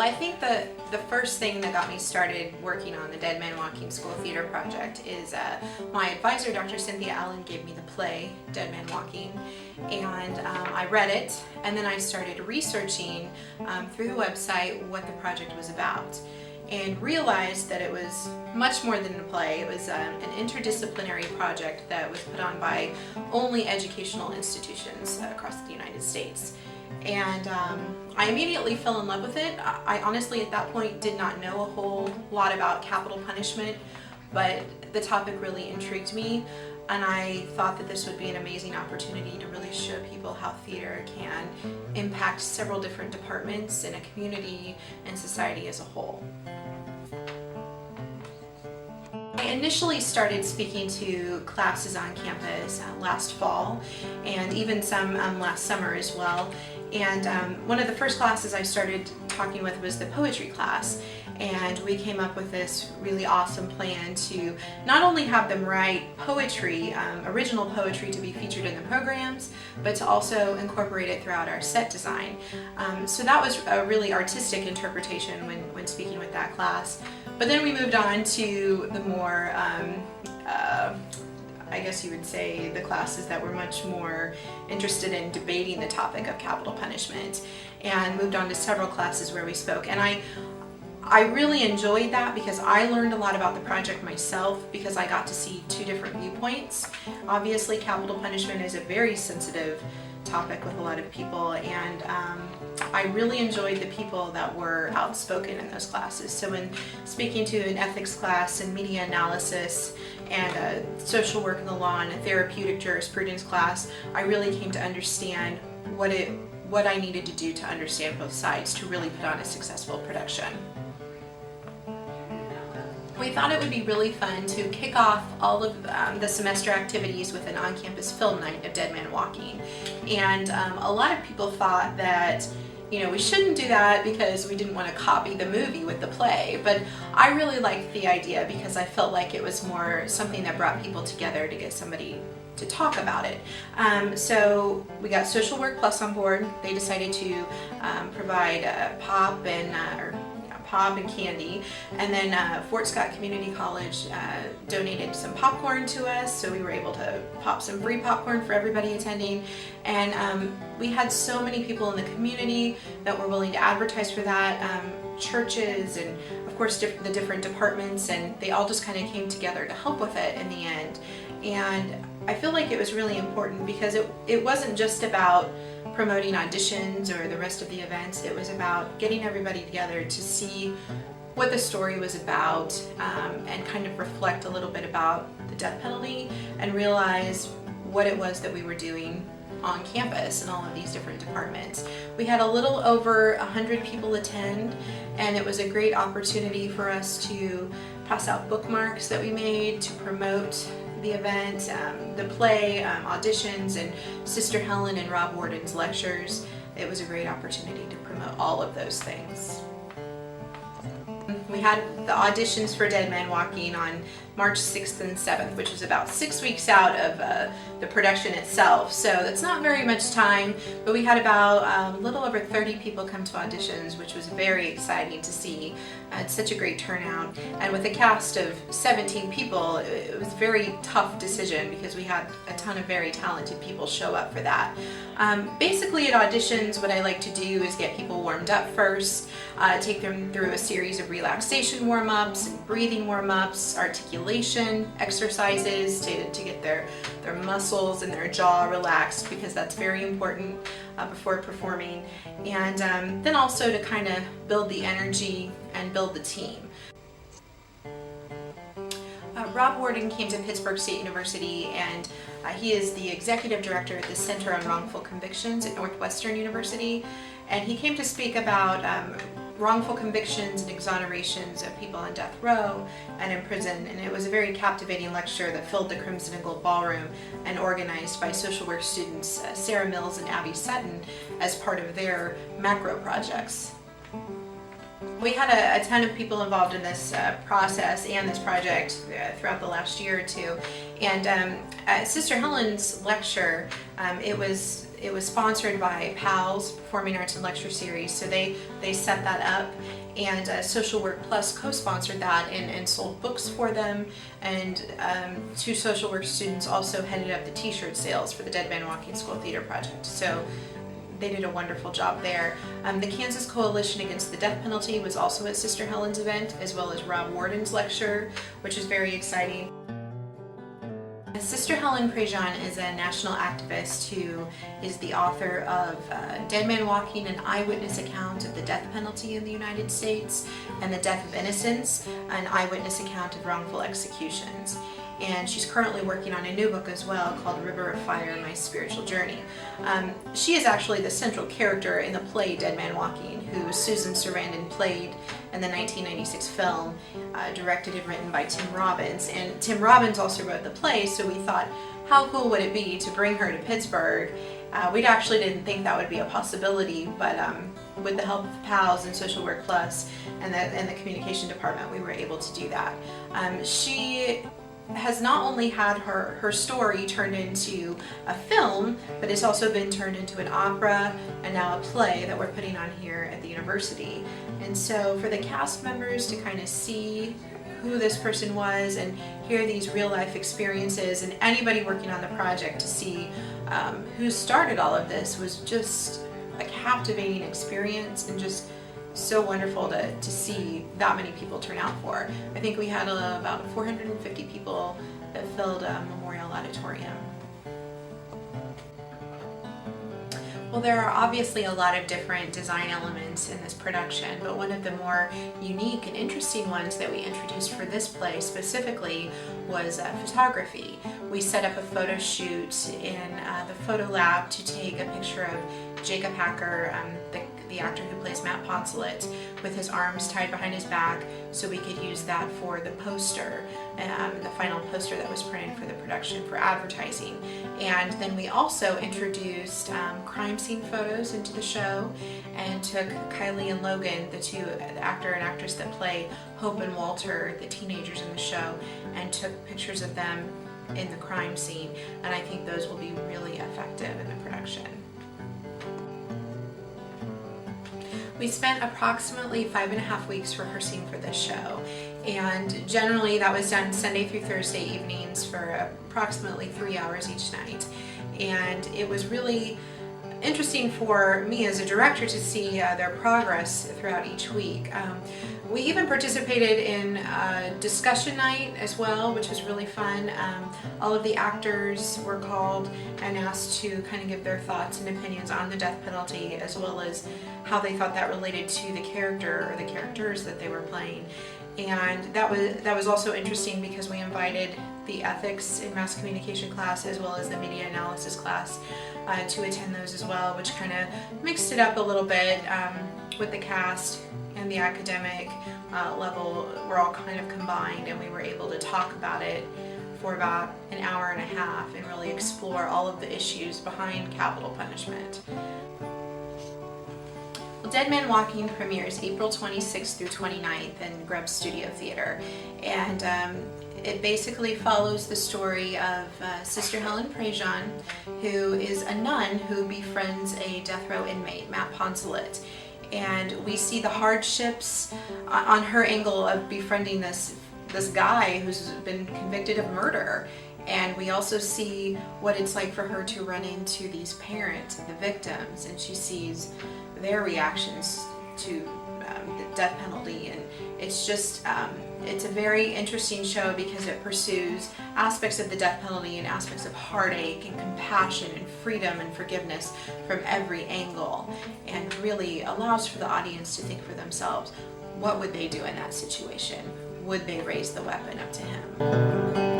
I think the first thing that got me started working on the Dead Man Walking School Theater project is my advisor, Dr. Cynthia Allen, gave me the play, Dead Man Walking, and I read it, and then I started researching through the website what the project was about, and realized that it was much more than a play. It was an interdisciplinary project that was put on by only educational institutions across the United States. And I immediately fell in love with it. I honestly at that point did not know a whole lot about capital punishment, but the topic really intrigued me, and I thought that this would be an amazing opportunity to really show people how theater can impact several different departments in a community and society as a whole. I initially started speaking to classes on campus last fall, and even some last summer as well. And one of the first classes I started talking with was the poetry class, and we came up with this really awesome plan to not only have them write poetry, original poetry to be featured in the programs, but to also incorporate it throughout our set design. So that was a really artistic interpretation when speaking with that class. But then we moved on to the more, I guess you would say, the classes that were much more interested in debating the topic of capital punishment, and moved on to several classes where we spoke. And I really enjoyed that because I learned a lot about the project myself, because I got to see two different viewpoints. Obviously, capital punishment is a very sensitive topic with a lot of people, and I really enjoyed the people that were outspoken in those classes. So when speaking to an ethics class and media analysis and a social work in the law and a therapeutic jurisprudence class, I really came to understand what I needed to do to understand both sides to really put on a successful production. We thought it would be really fun to kick off all of the semester activities with an on-campus film night of Dead Man Walking. And a lot of people thought that, we shouldn't do that because we didn't want to copy the movie with the play. But I really liked the idea because I felt like it was more something that brought people together to get somebody to talk about it. So we got Social Work Plus on board. They decided to provide pop and candy, and then Fort Scott Community College donated some popcorn to us, so we were able to pop some free popcorn for everybody attending. And we had so many people in the community that were willing to advertise for that, churches and of course the different departments, and they all just kind of came together to help with it in the end. And I feel like it was really important because it wasn't just about promoting auditions or the rest of the events. It was about getting everybody together to see what the story was about, and kind of reflect a little bit about the death penalty and realize what it was that we were doing on campus in all of these different departments. We had a little over 100 people attend, and it was a great opportunity for us to pass out bookmarks that we made to promote the event, the play, auditions, and Sister Helen and Rob Warden's lectures. It was a great opportunity to promote all of those things. We had the auditions for Dead Man Walking on March 6th and 7th, which was about 6 weeks out of the production itself. So that's not very much time, but we had about a little over 30 people come to auditions, which was very exciting to see. It's such a great turnout. And with a cast of 17 people, it was a very tough decision because we had a ton of very talented people show up for that. Basically at auditions, what I like to do is get people warmed up first, take them through a series of relaxation warm-ups and breathing warm-ups, articulation exercises to get their muscles and their jaw relaxed, because that's very important before performing, and then also to kind of build the energy and build the team. Rob Warden came to Pittsburg State University, and he is the executive director at the Center on Wrongful Convictions at Northwestern University, and he came to speak about wrongful convictions and exonerations of people on death row and in prison, and it was a very captivating lecture that filled the Crimson and Gold Ballroom and organized by social work students Sarah Mills and Abby Sutton as part of their macro projects. We had a ton of people involved in this process and this project throughout the last year or two, and Sister Helen's lecture, it was it was sponsored by PALS, Performing Arts and Lecture Series, so they set that up, and Social Work Plus co-sponsored that and sold books for them, and 2 social work students also headed up the t-shirt sales for the Dead Man Walking School Theater Project. So they did a wonderful job there. The Kansas Coalition Against the Death Penalty was also at Sister Helen's event, as well as Rob Warden's lecture, which is very exciting. Sister Helen Prejean is a national activist who is the author of Dead Man Walking, an eyewitness account of the death penalty in the United States, and The Death of Innocence, an eyewitness account of wrongful executions. And she's currently working on a new book as well called River of Fire, My Spiritual Journey. She is actually the central character in the play Dead Man Walking, who Susan Sarandon played in the 1996 film, directed and written by Tim Robbins. And Tim Robbins also wrote the play, so we thought, how cool would it be to bring her to Pittsburgh? We actually didn't think that would be a possibility, but with the help of PALS and Social Work Plus and the communication department, we were able to do that. She has not only had her story turned into a film, but it's also been turned into an opera and now a play that we're putting on here at the university. And so for the cast members to kind of see who this person was and hear these real life experiences, and anybody working on the project to see who started all of this, was just a captivating experience, and just so wonderful to see that many people turn out for. I think we had about 450 people that filled a Memorial Auditorium. Well, there are obviously a lot of different design elements in this production, but one of the more unique and interesting ones that we introduced for this play specifically was photography. We set up a photo shoot in the photo lab to take a picture of Jacob Hacker, the actor who plays Matt Poncelet, with his arms tied behind his back, so we could use that for the poster, the final poster that was printed for the production for advertising. And then we also introduced crime scene photos into the show, and took Kylie and Logan, the actor and actress that play Hope and Walter, the teenagers in the show, and took pictures of them in the crime scene, and I think those will be really effective in the production. We spent approximately 5.5 weeks rehearsing for this show, and generally that was done Sunday through Thursday evenings for approximately 3 hours each night. And it was really interesting for me as a director to see their progress throughout each week. We even participated in a discussion night as well, which was really fun. All of the actors were called and asked to kind of give their thoughts and opinions on the death penalty, as well as how they thought that related to the character or the characters that they were playing. And that was also interesting because we invited the ethics in mass communication class as well as the media analysis class to attend those as well, which kind of mixed it up a little bit with the cast and the academic level. Were all kind of combined, and we were able to talk about it for about an hour and a half and really explore all of the issues behind capital punishment. Well, Dead Man Walking premieres April 26th through 29th in Grubb Studio Theater, and it basically follows the story of Sister Helen Prejean, who is a nun who befriends a death row inmate, Matt Poncelet. And we see the hardships on her angle of befriending this guy who's been convicted of murder. And we also see what it's like for her to run into these parents of the victims, and she sees their reactions to the death penalty. And it's just it's a very interesting show because it pursues aspects of the death penalty and aspects of heartache and compassion and freedom and forgiveness from every angle, and really allows for the audience to think for themselves, what would they do in that situation? Would they raise the weapon up to him?